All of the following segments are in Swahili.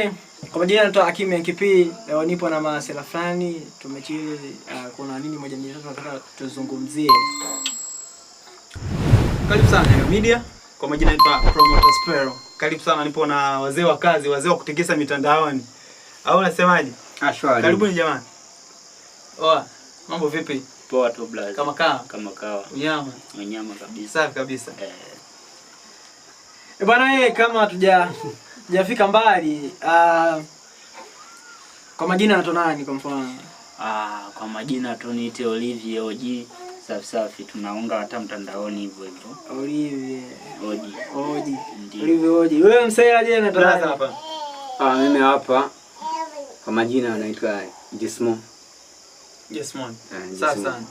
Bwana, kwa majina naitwa Hakim NKP. Leo nipo na masela fulani tumechill, kuna nini moja mbili tatu nataka tuzungumzie. Karibu sana Nyaga Media. Kwa majina naitwa Promoter Sparrow. Karibu sana, nipo na wazee wa kazi, wazee wa kutikisa mitandaoni. Au unasemaje? Shwari. Karibuni jamani. Oa, mambo vipi? Poa tu blaza. Kama kawa. Unyama. Unyama kabisa. Safi kabisa. Bwana, kama hatujafika mbali, kwa majina naitwa nani kwa mfano? Kwa majina tu niite Olivier OG. Safi tunaunga hata mtandaoni hivyo. Olivier OG. Olivier OG. Wewe msela je na blaza hapa? Mimi hapa kwa majina naitwa Jesmo. Safi sana.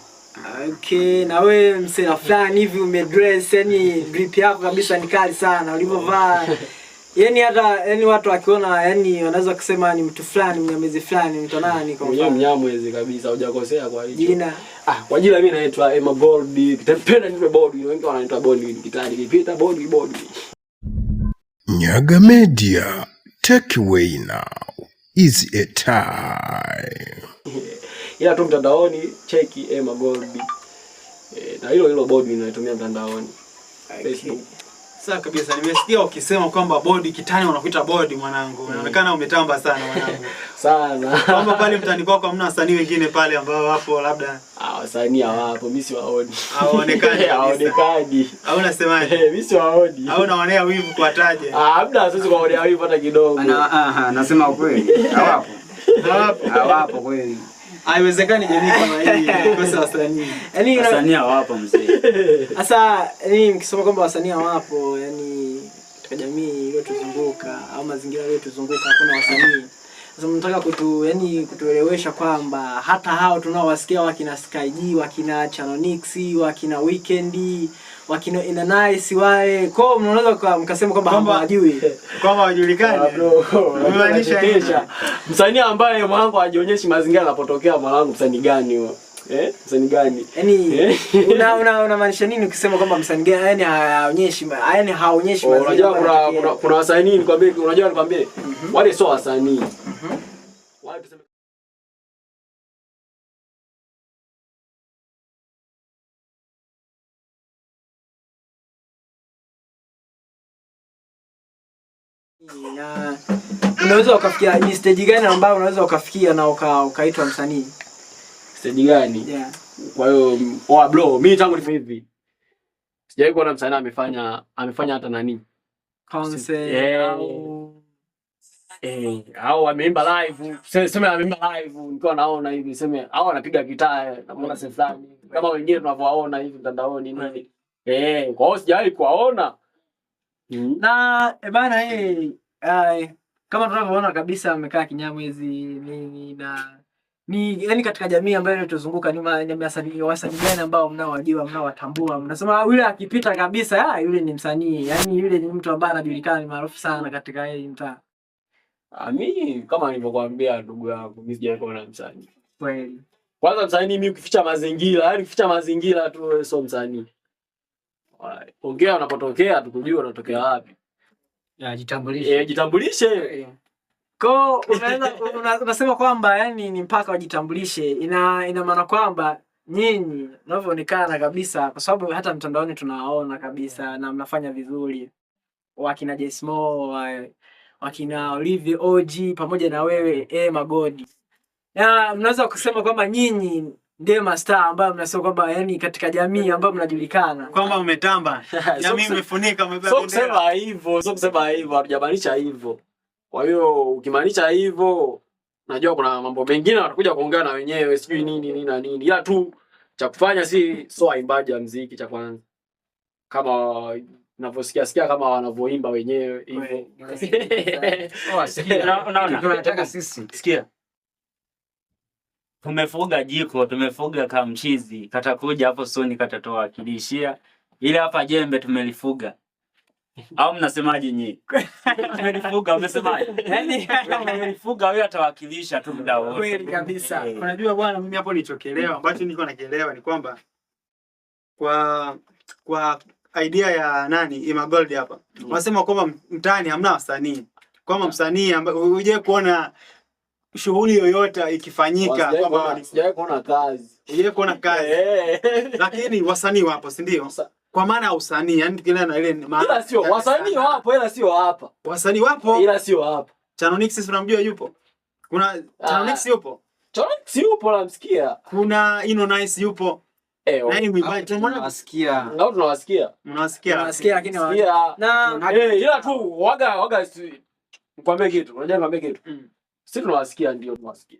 Okay, na wewe msela fulani hivi umedress, yani drip yako kabisa ni kali sana ulivovaa. Yani hata watu wakiona wanaweza kusema ni mtu fulani, mnyamwezi fulani, mtu nani kwa mfano. Mnyamwezi kabisa, hujakosea kwa hiyo. Jina. Kwa jina mimi naitwa Emma Gold. Kitapenda niwe Bodi, wengi wanaitwa Bodi, kitali kipita Bodi. Nyaga Media, take away now. Is a time. Ila tu mtandaoni cheki Emma Gold. Na hilo Bodi ninatumia mtandaoni. Facebook. Sawa kabisa. Nimesikia ukisema kwamba Bodi kitani wanakuita Bodi mwanangu. Inaonekana umetamba sana mwanangu. Sana. Kwamba pale mtani kwako hamna wasanii wengine pale ambao wapo labda. Wasanii hawapo, mimi siwaoni. Hawaonekani. Hawaonekani. Au unasemaje? Mimi siwaoni. Au unaonea wivu kuataje? Labda sisi kuonea wivu hata kidogo. Nasema ukweli. Hawapo kweli. Haiwezekani jamii kama hii kosa wasanii. Wasanii hawapo mzee. Sasa mkisema kwamba wasanii hawapo, katika jamii iliyotuzunguka au mazingira yaliyotuzunguka hakuna wasanii. Sasa mnataka kutuelewesha kwamba hata hao tunaowasikia wakina Sky G, wakina Chanonix, wakina Weekend, wakina Inanice wale, kwa mnaweza mkasema kwamba hawajui, kwamba hawajulikani. Unamaanisha msanii ambaye mwanangu hajionyeshi mazingira yanapotokea, mwanangu msanii gani huo? Msanii gani? Unamaanisha nini ukisema kwamba msanii gani haonyeshi mazingira? Unajua kuna wasanii nikwambie, wale sio wasanii. Wale tuseme na unaweza ukafikia ni stage gani ambayo unaweza ukafikia na ukaitwa msanii? Stage gani? Yeah. Kwa hiyo bro, mimi tangu nipo hivi sijawahi kuona msanii amefanya hata nani concert au ameimba live. Sema ameimba live nikiwa naona hivi, sema au anapiga gitaa na mbona sasa fulani kama wengine tunavyowaona hivi mtandaoni nani. Kwa hiyo sijawahi kuwaona. Na bana kama tunavyoona kabisa amekaa kinyamwezi nini na ni katika jamii ambayo inatuzunguka ni wasanii gani ambao mnaowajua, mnaowatambua, mnasema yule akipita kabisa yule ni msanii, yule ni mtu ambaye anajulikana, ni maarufu sana katika hii mtaa? Mimi kama nilivyokuambia ndugu yangu, mimi sijawahi kuona msanii. Kweli. Kwanza msanii mimi ukificha mazingira tu sio msanii. Ongea unapotokea tukujue unatokea wapi. Jitambulishe. Jitambulishe. Kwa unasema kwamba ni mpaka wajitambulishe. Ina maana kwamba nyinyi mnavyoonekana kabisa, kwa sababu hata mtandaoni tunawaona kabisa na mnafanya vizuri. Wakina Jesmo, wakina Olivier OG pamoja na wewe Emma Gold. Mnaweza kusema kwamba nyinyi ndiye mastaa ambao mnasema kwamba katika jamii ambayo mnajulikana kwamba umetamba. Jamii imefunika umebeba bendera. Sio kusema hivyo, hatujamaanisha hivyo. Kwa hiyo ukimaanisha hivyo, najua kuna mambo mengine watakuja kuongea na wenyewe, sijui nini na nini. Ila tu cha kufanya sio waimbaji wa muziki cha kwanza. Kama ninavyosikia kama wanavyoimba wenyewe hivyo. Unaona tunataka sisi. Sikia. Tumefuga jiko, tumefuga kamchizi, katakuja hapo soni katatoa wakilishia. Ile hapa jembe tumelifuga. Au mnasemaje nyinyi? Tumelifuga, umesemaje? Tumelifuga, wewe atawakilisha tu muda wote. Kweli kabisa. Unajua bwana, mimi hapo nilichokielewa, ambacho nilikuwa nakielewa ni kwamba kwa idea ya Emma Gold hapa. Wanasema kwamba mtaani hamna wasanii. kama msanii ambaye uje kuona shughuli yoyote ikifanyika sijawahi kuona kazi. Uje kuona kazi. Lakini wasanii wapo, si ndio? Kwa maana ya usanii, yani kile na ile maana. Ila sio wasanii wapo, ila sio hapa. Wasanii wapo ila sio hapa. Chanonix sisi tunamjua yupo. Kuna Chanonix yupo. Chanonix yupo namsikia. Kuna Ino Nice yupo. Na hii mwimbaji tunawasikia. Ngao tunawasikia. Mnawasikia lakini na ila tu waga nikwambie kitu. Unajua nikwambie kitu. Sisi tunawasikia ndio tunawasikia.